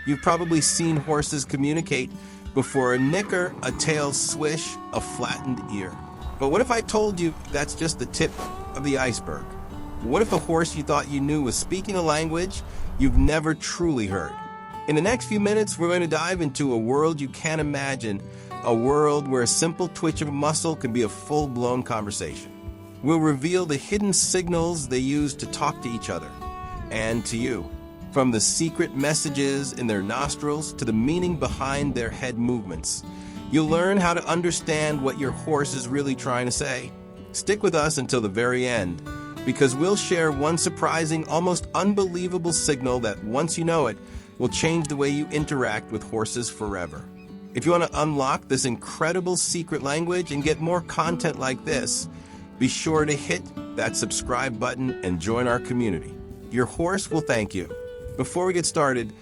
You've probably seen horses communicate before: a nicker, a tail swish, a flattened ear. But what if I told you that's just the tip of the iceberg? What if the horse you thought you knew was speaking a language you've never truly heard? In the next few minutes, we're going to dive into a world you can't imagine, a world where a simple twitch of a muscle can be a full-blown conversation. We'll reveal the hidden signals they use to talk to each other and to you, from the secret messages in their nostrils to the meaning behind their head movements. You'll learn how to understand what your horse is really trying to say. Stick with us until the very end, because we'll share one surprising, almost unbelievable signal that, once you know it, will change the way you interact with horses forever. If you want to unlock this incredible secret language and get more content like this, be sure to hit that subscribe button and join our community. Your horse will thank you. Before we get started,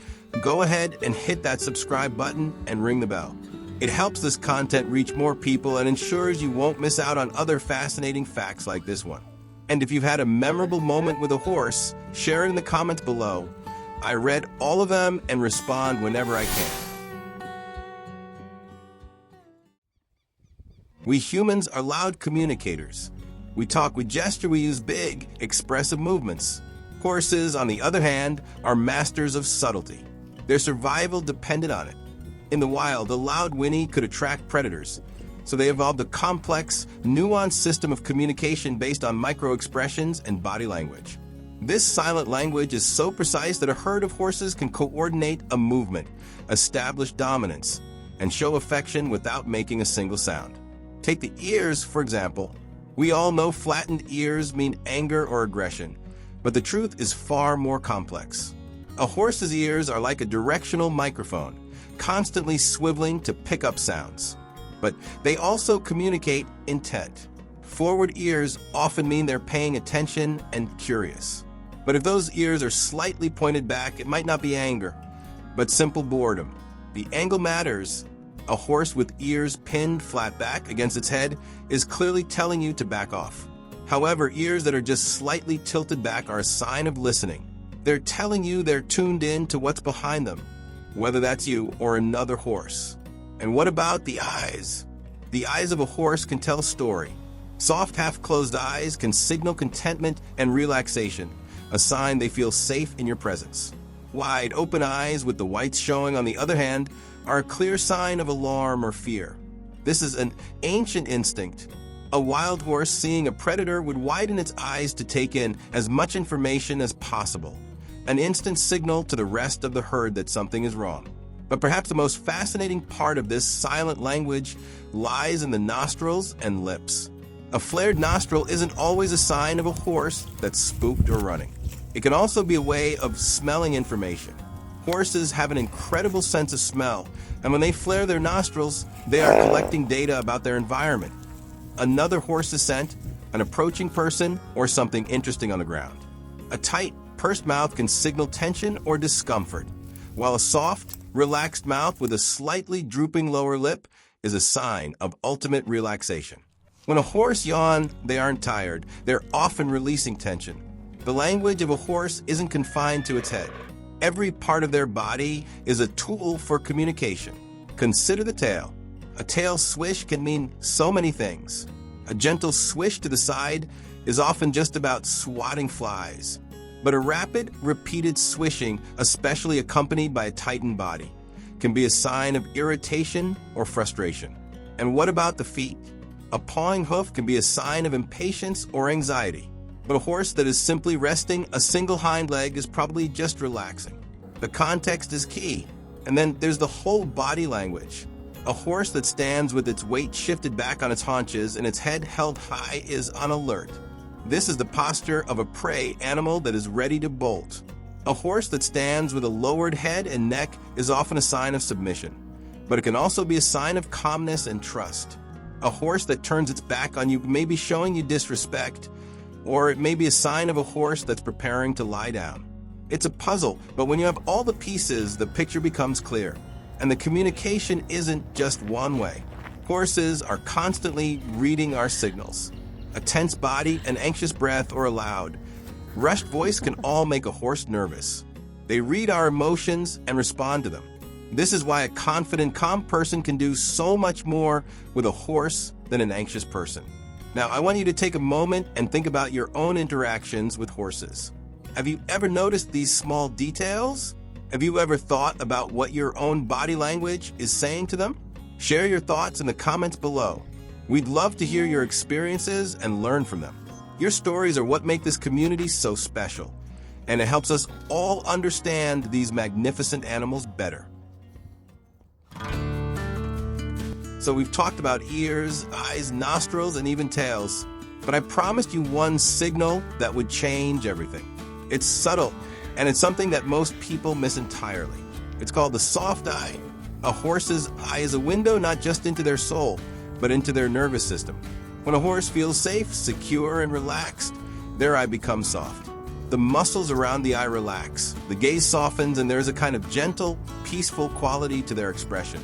go ahead and hit that subscribe button and ring the bell. It helps this content reach more people and ensures you won't miss out on other fascinating facts like this one. And if you've had a memorable moment with a horse, share it in the comments below. I read all of them and respond whenever I can. We humans are loud communicators. We talk, we gesture, we use big, expressive movements. Horses, on the other hand, are masters of subtlety. Their survival depended on it. In the wild, a loud whinny could attract predators, so they evolved a complex, nuanced system of communication based on micro-expressions and body language. This silent language is so precise that a herd of horses can coordinate a movement, establish dominance, and show affection without making a single sound. Take the ears, for example. We all know flattened ears mean anger or aggression, but the truth is far more complex. A horse's ears are like a directional microphone, constantly swiveling to pick up sounds. But they also communicate intent. Forward ears often mean they're paying attention and curious. But if those ears are slightly pointed back, it might not be anger, but simple boredom. The angle matters. A horse with ears pinned flat back against its head is clearly telling you to back off. However, ears that are just slightly tilted back are a sign of listening. They're telling you they're tuned in to what's behind them, whether that's you or another horse. And what about the eyes? The eyes of a horse can tell a story. Soft, half-closed eyes can signal contentment and relaxation, a sign they feel safe in your presence. Wide, open eyes with the whites showing, on the other hand, are a clear sign of alarm or fear. This is an ancient instinct. A wild horse seeing a predator would widen its eyes to take in as much information as possible, an instant signal to the rest of the herd that something is wrong. But perhaps the most fascinating part of this silent language lies in the nostrils and lips. A flared nostril isn't always a sign of a horse that's spooked or running. It can also be a way of smelling information. Horses have an incredible sense of smell, and when they flare their nostrils, they are collecting data about their environment. Another horse's scent, an approaching person, or something interesting on the ground. A tight, pursed mouth can signal tension or discomfort, while a soft, relaxed mouth with a slightly drooping lower lip is a sign of ultimate relaxation. When a horse yawns, they aren't tired. They're often releasing tension. The language of a horse isn't confined to its head. Every part of their body is a tool for communication. Consider the tail. A tail swish can mean so many things. A gentle swish to the side is often just about swatting flies. But a rapid, repeated swishing, especially accompanied by a tightened body, can be a sign of irritation or frustration. And what about the feet? A pawing hoof can be a sign of impatience or anxiety. But a horse that is simply resting a single hind leg is probably just relaxing. The context is key. And then there's the whole body language. A horse that stands with its weight shifted back on its haunches and its head held high is on alert. This is the posture of a prey animal that is ready to bolt. A horse that stands with a lowered head and neck is often a sign of submission, but it can also be a sign of calmness and trust. A horse that turns its back on you may be showing you disrespect, or it may be a sign of a horse that's preparing to lie down. It's a puzzle, but when you have all the pieces, the picture becomes clear. And the communication isn't just one way. Horses are constantly reading our signals. A tense body, an anxious breath, or a loud, rushed voice can all make a horse nervous. They read our emotions and respond to them. This is why a confident, calm person can do so much more with a horse than an anxious person. Now, I want you to take a moment and think about your own interactions with horses. Have you ever noticed these small details? Have you ever thought about what your own body language is saying to them? Share your thoughts in the comments below. We'd love to hear your experiences and learn from them. Your stories are what make this community so special, and it helps us all understand these magnificent animals better. So we've talked about ears, eyes, nostrils, and even tails. But I promised you one signal that would change everything. It's subtle, and it's something that most people miss entirely. It's called the soft eye. A horse's eye is a window not just into their soul, but into their nervous system. When a horse feels safe, secure, and relaxed, their eye becomes soft. The muscles around the eye relax, the gaze softens, and there's a kind of gentle, peaceful quality to their expression.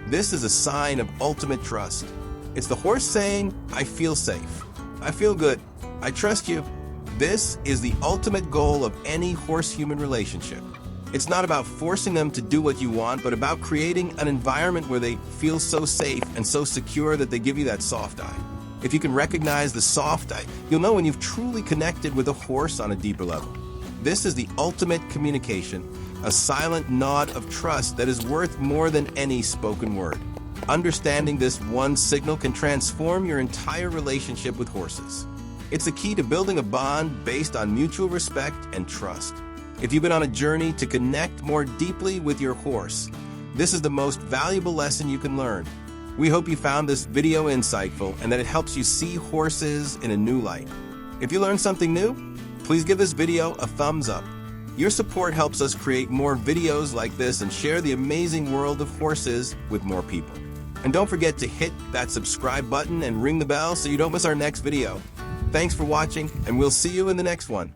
This is a sign of ultimate trust. It's the horse saying, I feel safe. I feel good. I trust you. This is the ultimate goal of any horse-human relationship. It's not about forcing them to do what you want, but about creating an environment where they feel so safe and so secure that they give you that soft eye. If you can recognize the soft eye, you'll know when you've truly connected with a horse on a deeper level. This is the ultimate communication, a silent nod of trust that is worth more than any spoken word. Understanding this one signal can transform your entire relationship with horses. It's the key to building a bond based on mutual respect and trust. If you've been on a journey to connect more deeply with your horse, this is the most valuable lesson you can learn. We hope you found this video insightful and that it helps you see horses in a new light. If you learned something new, please give this video a thumbs up. Your support helps us create more videos like this and share the amazing world of horses with more people. And don't forget to hit that subscribe button and ring the bell so you don't miss our next video. Thanks for watching, and we'll see you in the next one.